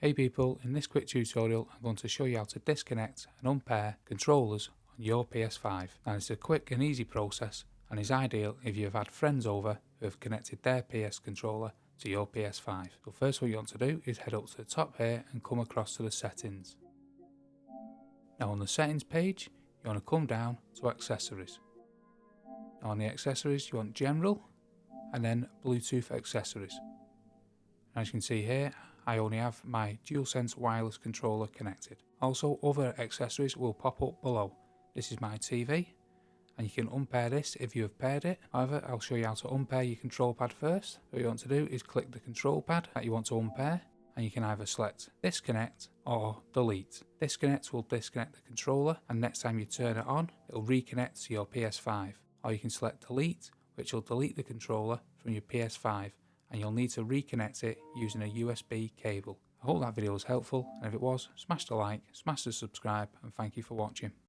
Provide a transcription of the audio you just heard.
Hey people, in this quick tutorial I'm going to show you how to disconnect and unpair controllers on your PS5. Now it's a quick and easy process and is ideal if you have had friends over who have connected their PS controller to your PS5. So first what you want to do is head up to the top here and come across to the settings. Now on the settings page you want to come down to accessories. Now on the accessories you want general and then Bluetooth accessories. As you can see here, I only have my DualSense wireless controller connected. Also, other accessories will pop up below. This is my TV, and you can unpair this if you have paired it. However, I'll show you how to unpair your control pad first. What you want to do is click the control pad that you want to unpair, and you can either select disconnect or delete. Disconnect will disconnect the controller, and next time you turn it on, it will reconnect to your PS5. Or you can select delete, which will delete the controller from your PS5. And you'll need to reconnect it using a USB cable. I hope that video was helpful, and if it was, smash the like, smash the subscribe, and thank you for watching.